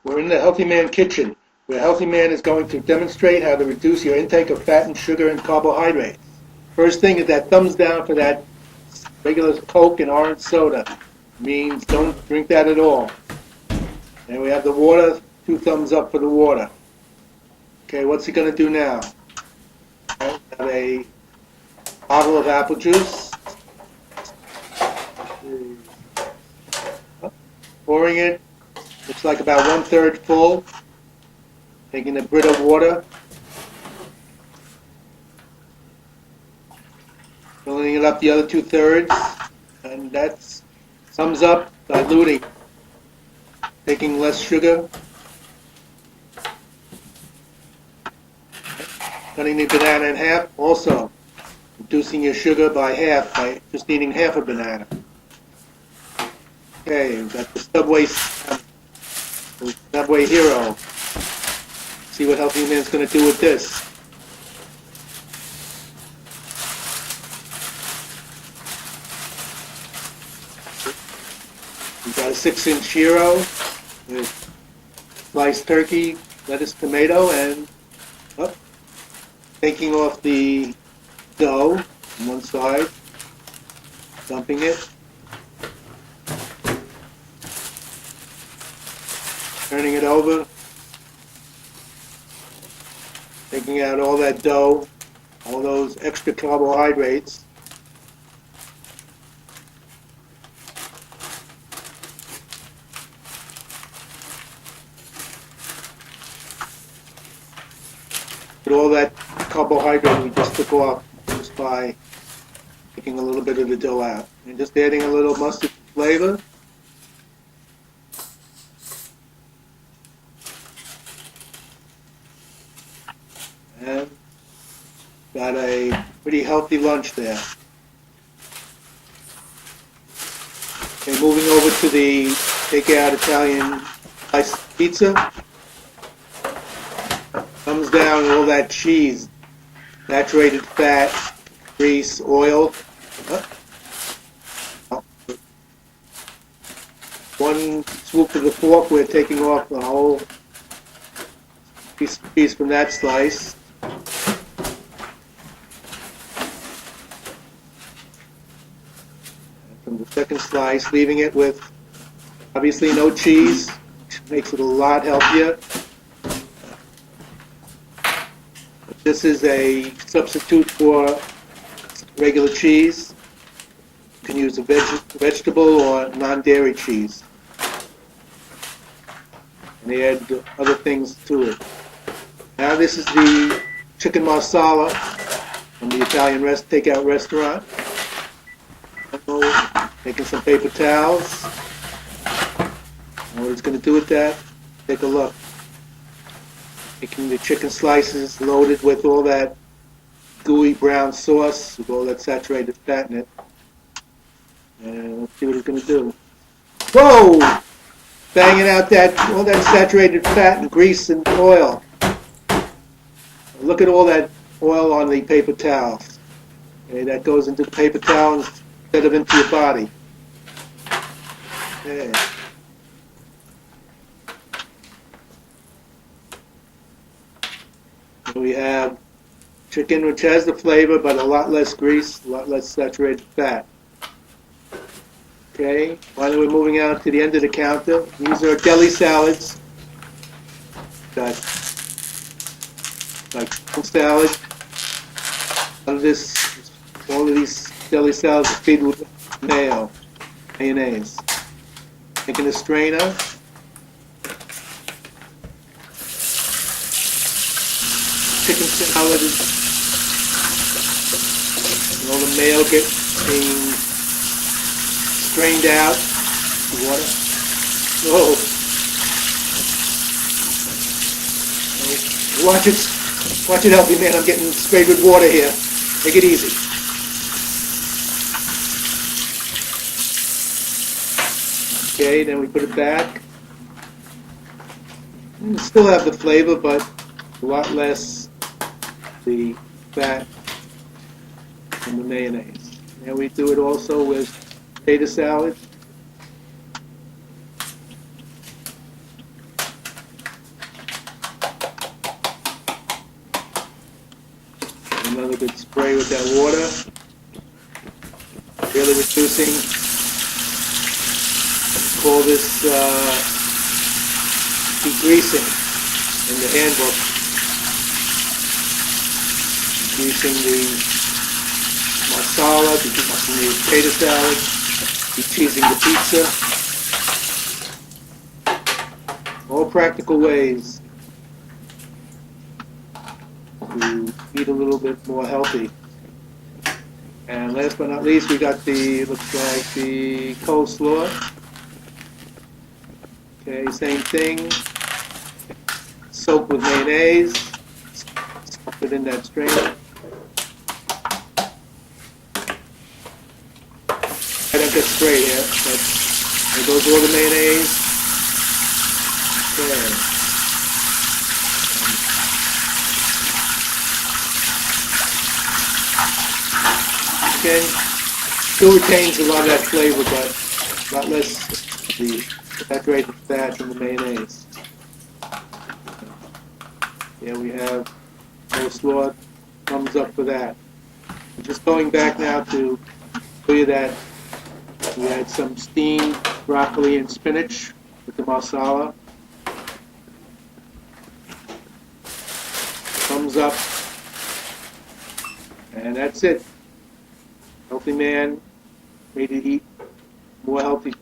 We're in the Healthy Man kitchen, where Healthy Man is going to demonstrate how to reduce your intake of fat and sugar and carbohydrates. First thing is that thumbs down for that regular Coke and orange soda. Means don't drink that at all. And we have the water, 2 thumbs up for the water. Okay, what's he going to do now? I have a bottle of apple juice. Pouring it. Looks like about 1/3 full. Taking the Brita water. Filling it up the other 2/3. And that's thumbs up, diluting. Taking less sugar. Cutting the banana in half. Also reducing your sugar by half by just eating half a banana. Okay, we've got the Subway Hero. See what Healthy Man's going to do with this. We've got a 6-inch Hero with sliced turkey, lettuce, tomato, and taking off the dough on one side, dumping it, turning it over, taking out all that dough, all those extra carbohydrates. But all that carbohydrate we just took off just by taking a little bit of the dough out. And just adding a little mustard flavor. And got a pretty healthy lunch there. Okay, moving over to the takeout Italian sliced pizza. Thumbs down all that cheese, saturated fat, grease, oil. One swoop of the fork, we're taking off the whole piece from that slice. From the second slice, leaving it with obviously no cheese, which makes it a lot healthier. This is a substitute for regular cheese. You can use a vegetable or non-dairy cheese. And they add other things to it. Now this is the chicken marsala from the Italian takeout restaurant. Taking some paper towels. And what it's going to do with that, take a look. Taking the chicken slices loaded with all that gooey brown sauce, with all that saturated fat in it. And let's see what it's going to do. Whoa! Banging out all that saturated fat and grease and oil. Look at all that oil on the paper towels. Okay, that goes into the paper towel instead of into your body. Okay. We have chicken which has the flavor but a lot less grease, a lot less saturated fat. Okay, while we're moving out to the end of the counter, these are deli salads. Got like salad. All of these deli salads are feed with mayonnaise. Taking a strainer. Chicken salad and all the mayo being strained out. The water. Whoa! Watch it, Healthy Man. I'm getting sprayed with water here. Take it easy. Okay, then we put it back. And still have the flavor, but a lot less the fat and the mayonnaise. And we do it also with potato salad. could spray with that water, really reducing. Call this degreasing in the handbook. Degreasing the marsala, degreasing the potato salad, decheesing the pizza. All practical ways to eat a little bit more healthy. And last but not least, we got looks like the coleslaw. Okay, same thing. Soak with mayonnaise. Put it in that strainer. I don't get straight here, but there goes all the mayonnaise. Okay. Again, still retains a lot of that flavor, but a lot less the saturated fat in the mayonnaise. Here we have coleslaw. Thumbs up for that. Just going back now to show you that we had some steamed broccoli and spinach with the marsala. Thumbs up. And that's it. Healthy man, made to eat more healthy